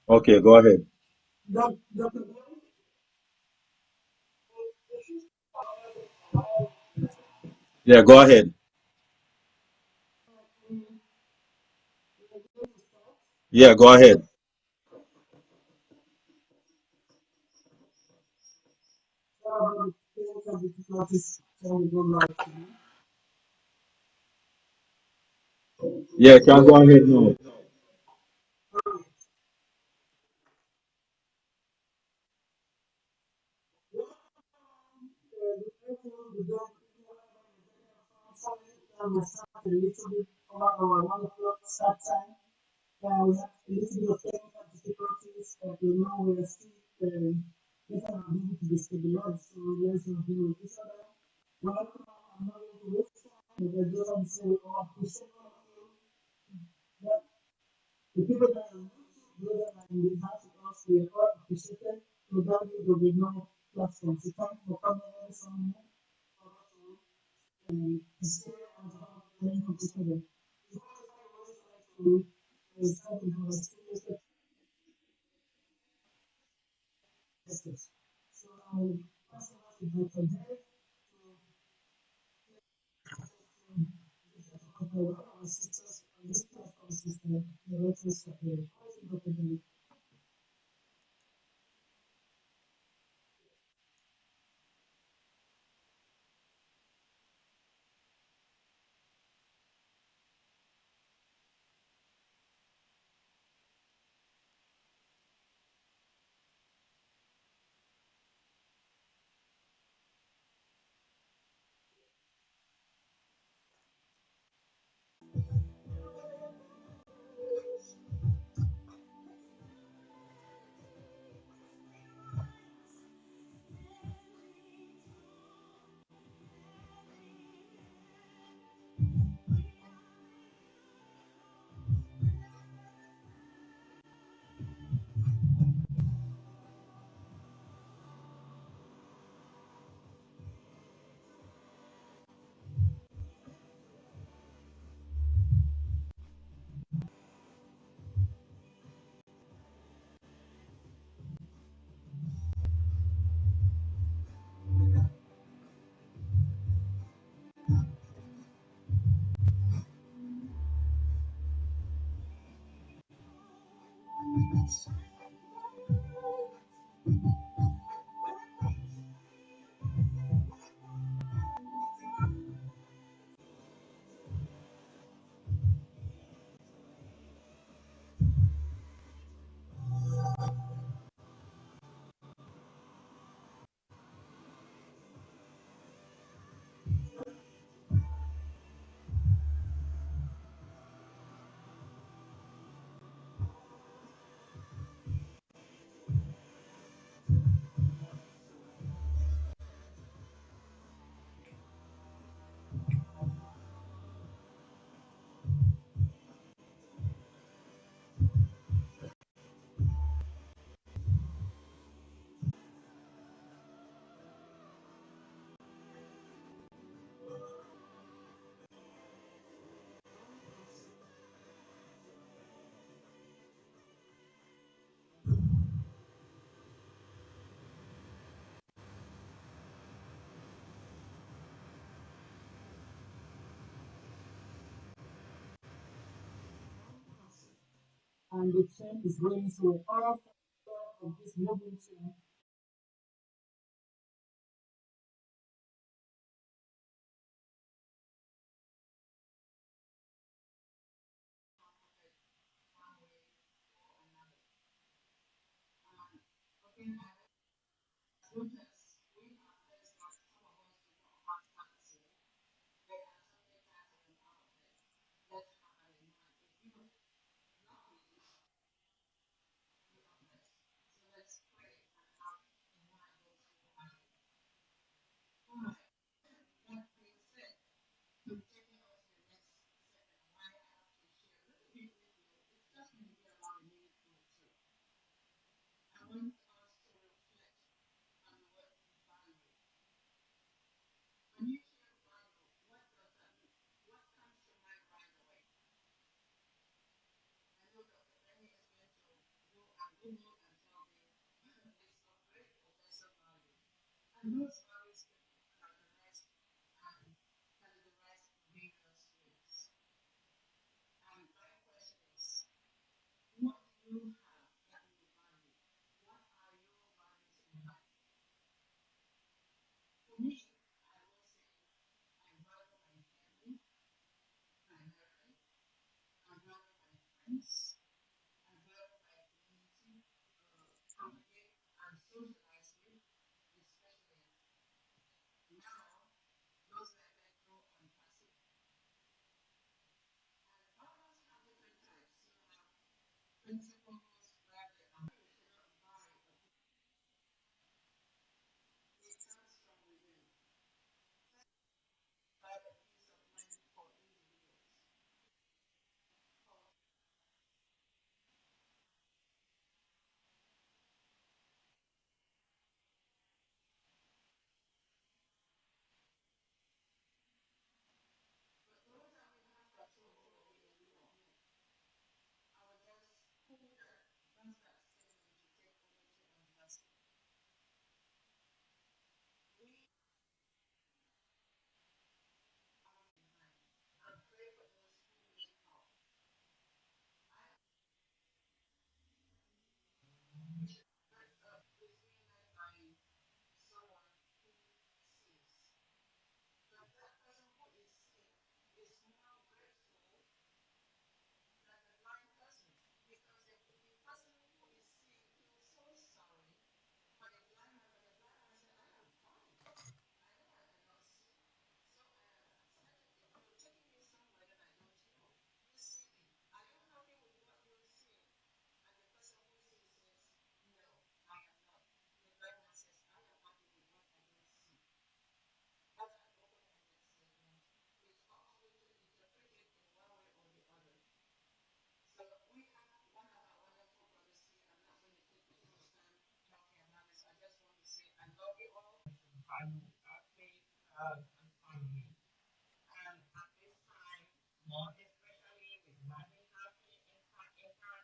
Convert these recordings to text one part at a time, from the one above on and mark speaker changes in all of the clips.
Speaker 1: Okay, go ahead. Yeah, go ahead. Yeah, go ahead. Yeah, can go ahead now.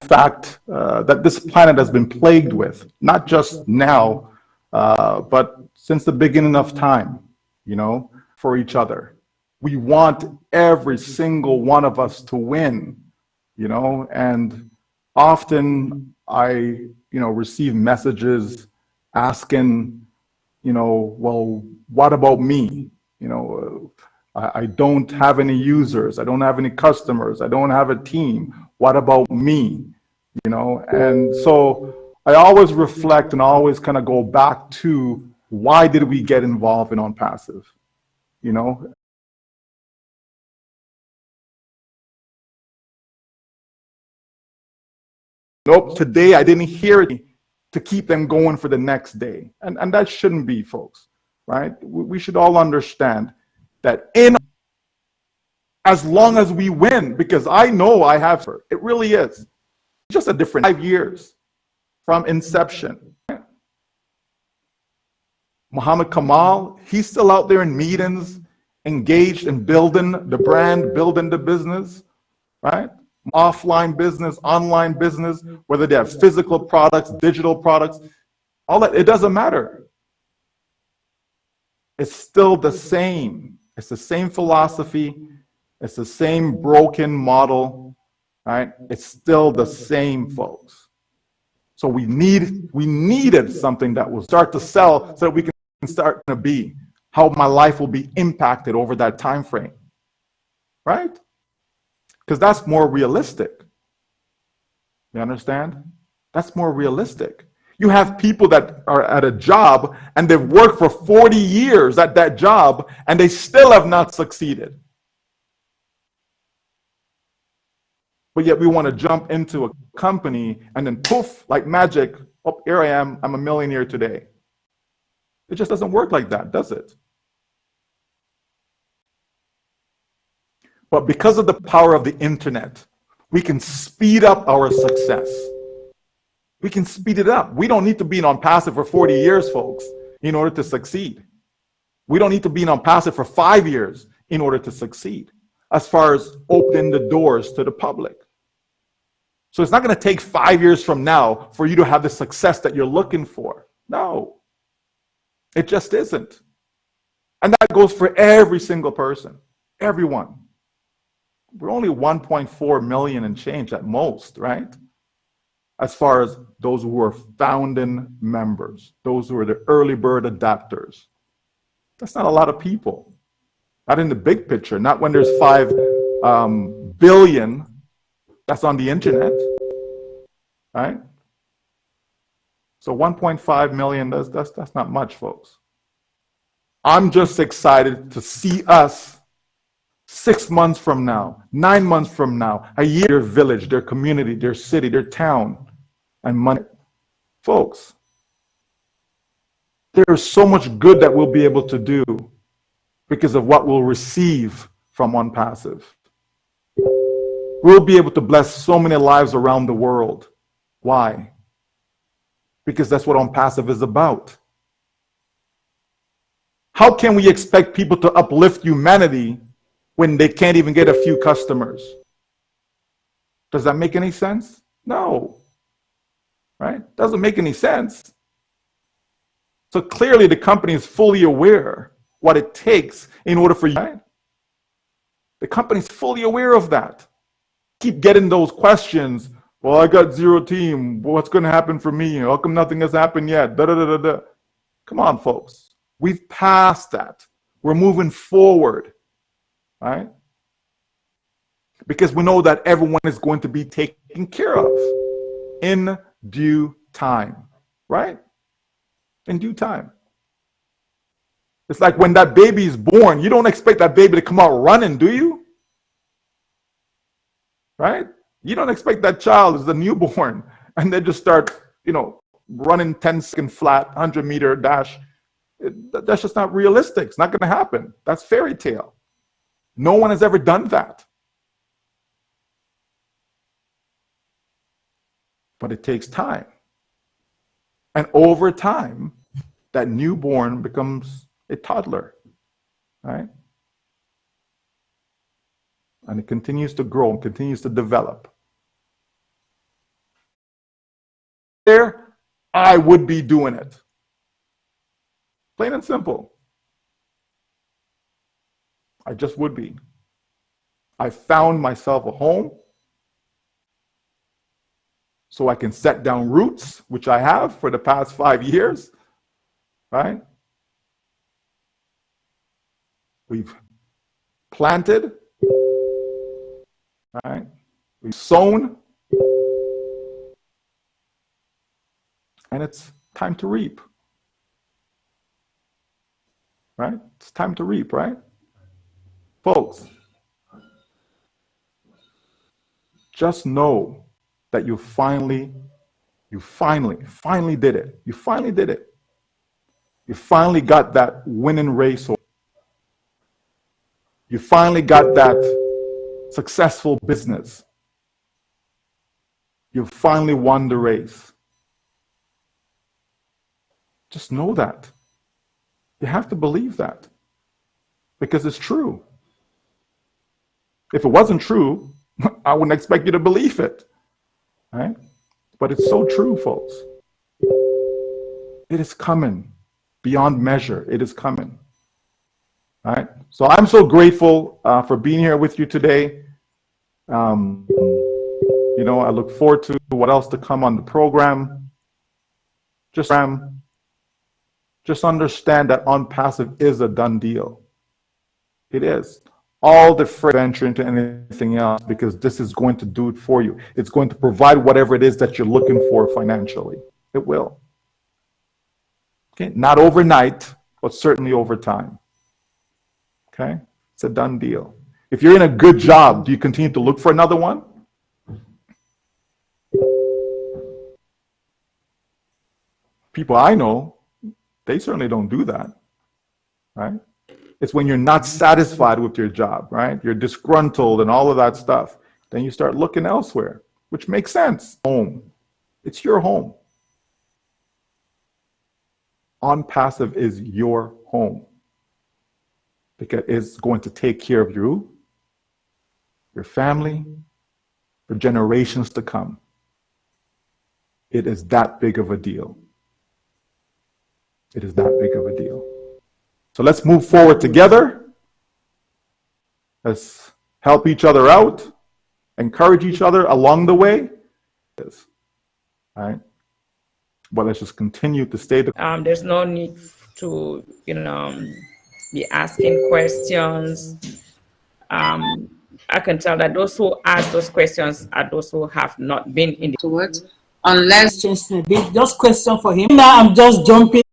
Speaker 2: fact that this planet has been plagued with, not just now, but since the beginning of time, for each other. We want every single one of us to win, and often I, receive messages asking, well, what about me? I don't have any users. I don't have any customers. I don't have a team. What about me? And so I always reflect and always kind of go back to why did we get involved in ONPASSIVE? Nope, today I didn't hear it to keep them going for the next day. And that shouldn't be, folks, right? We should all understand that as long as we win, because I know I have, it really is just a different 5 years from inception. Muhammad Kamal, he's still out there in meetings, engaged in building the brand, building the business, right? Offline business, online business, whether they have physical products, digital products, all that, it doesn't matter. It's still the same. It's the same philosophy. It's the same broken model. right? It's still the same, folks. So we needed something that will start to sell so that we can start to be how my life will be impacted over that time frame, right? Because that's more realistic. You understand? That's more realistic. You have people that are at a job and they've worked for 40 years at that job and they still have not succeeded. But yet we want to jump into a company and then poof, like magic, oh, here I am, I'm a millionaire today. It just doesn't work like that, does it? But because of the power of the internet, we can speed up our success. We can speed it up. We don't need to be on passive for 40 years, folks, in order to succeed. We don't need to be on passive for 5 years in order to succeed, as far as opening the doors to the public. So it's not going to take 5 years from now for you to have the success that you're looking for. No, it just isn't. And that goes for every single person, everyone. We're only 1.4 million and change at most, right? As far as those who are founding members, those who are the early bird adapters. That's not a lot of people. Not in the big picture, not when there's 5 billion that's on the internet, right? So 1.5 million, that's not much, folks. I'm just excited to see us 6 months from now, 9 months from now, a year, their village, their community, their city, their town, and money. Folks, there is so much good that we'll be able to do because of what we'll receive from ONPASSIVE. We'll be able to bless so many lives around the world. Why? Because that's what ONPASSIVE is about. How can we expect people to uplift humanity when they can't even get a few customers? Does that make any sense? No. Right? Doesn't make any sense. So clearly the company is fully aware what it takes in order for you. Right? The company is fully aware of that. Keep getting those questions. Well, I got 0 team. What's going to happen for me? How come nothing has happened yet? Da, da, da, da, da. Come on, folks. We've passed that. We're moving forward. Right? Because we know that everyone is going to be taken care of in due time. Right? In due time. It's like when that baby is born, you don't expect that baby to come out running, do you? Right? You don't expect that child as a newborn and they just start, running 10-second flat, 100-meter dash. That's just not realistic. It's not going to happen. That's fairy tale. No one has ever done that. But it takes time. And over time, that newborn becomes a toddler, right? And it continues to grow and continues to develop. There, I would be doing it. Plain and simple. I just would be. I found myself a home so I can set down roots, which I have for the past 5 years, right? We've planted, right? We've sown, and it's time to reap, right? It's time to reap, right? Folks, just know that you finally did it. You finally did it. You finally got that winning race. You finally got that successful business. You finally won the race. Just know that. You have to believe that because it's true. If it wasn't true, I wouldn't expect you to believe it, right? But it's so true, folks. It is coming beyond measure. It is coming, right? So I'm so grateful for being here with you today. I look forward to what else to come on the program. Just understand that ONPASSIVE is a done deal. It is. All the venture into anything else because this is going to do it for you. It's going to provide whatever it is that you're looking for financially. It will. Okay, not overnight, but certainly over time. Okay, it's a done deal. If you're in a good job, do you continue to look for another one? People I know, they certainly don't do that, right? It's when you're not satisfied with your job, right? You're disgruntled and all of that stuff. Then you start looking elsewhere, which makes sense. Home. It's your home. ONPASSIVE is your home because it's going to take care of you, your family, for generations to come. It is that big of a deal. It is that big of a deal. So let's move forward together. Let's help each other out, encourage each other along the way. All right? But let's just continue to stay.
Speaker 3: There's no need to, be asking questions. I can tell that those who ask those questions are those who have not been in
Speaker 4: to it, unless
Speaker 5: Changed a bit. Just question for him. Now I'm just jumping.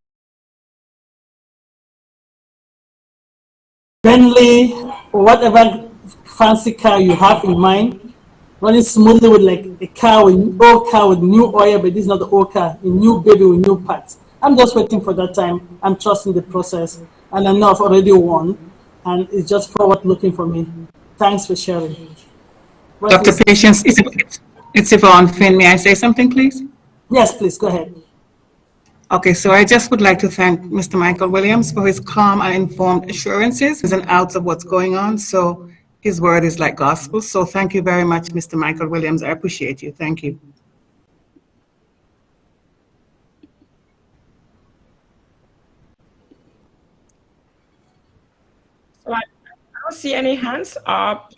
Speaker 5: Bentley or whatever fancy car you have in mind, running smoothly with like a car with old car with new oil, but this is not the old car, a new baby with new parts. I'm just waiting for that time. I'm trusting the process, and I know I've already won, and it's just forward looking for me. Thanks for sharing.
Speaker 4: Dr. Patience, it's Yvonne Finn. May I say something, please?
Speaker 5: Yes, please go ahead.
Speaker 4: Okay, so I just would like to thank Mr. Michael Williams for his calm and informed assurances and outs of what's going on. So his word is like gospel. So thank you very much, Mr. Michael Williams. I appreciate you. Thank you.
Speaker 3: So I don't see any hands up.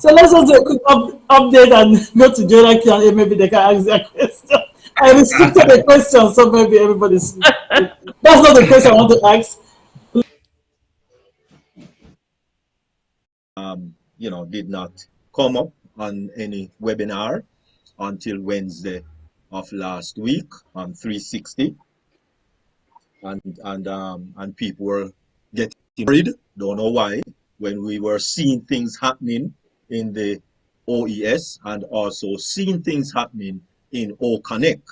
Speaker 5: So let's just do a quick update and go to Jonah Q&A. Maybe they can ask their question. I restricted the question, so maybe everybody's. That's not the question I want to ask.
Speaker 1: Did not come up on any webinar until Wednesday of last week on 360, and people were getting worried. Don't know why. When we were seeing things happening in the OES and also seeing things happening in OConnect.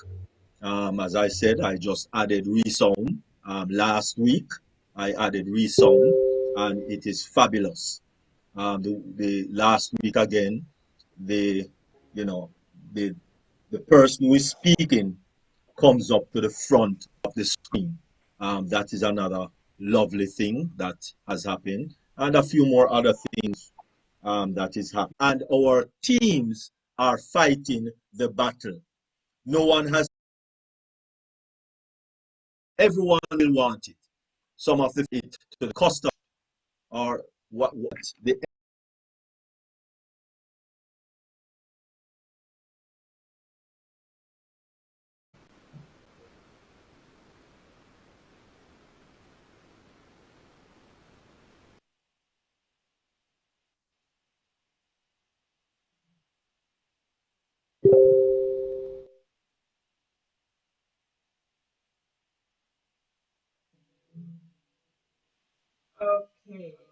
Speaker 1: As I said, I just added Resound last week. I added Resound, and it is fabulous. The last week again, the person who is speaking comes up to the front of the screen. That is another lovely thing that has happened, and a few more other things that is happening. And our teams are fighting the battle. No one has. Everyone will want it. Some of it to the customer or what the
Speaker 3: Okay.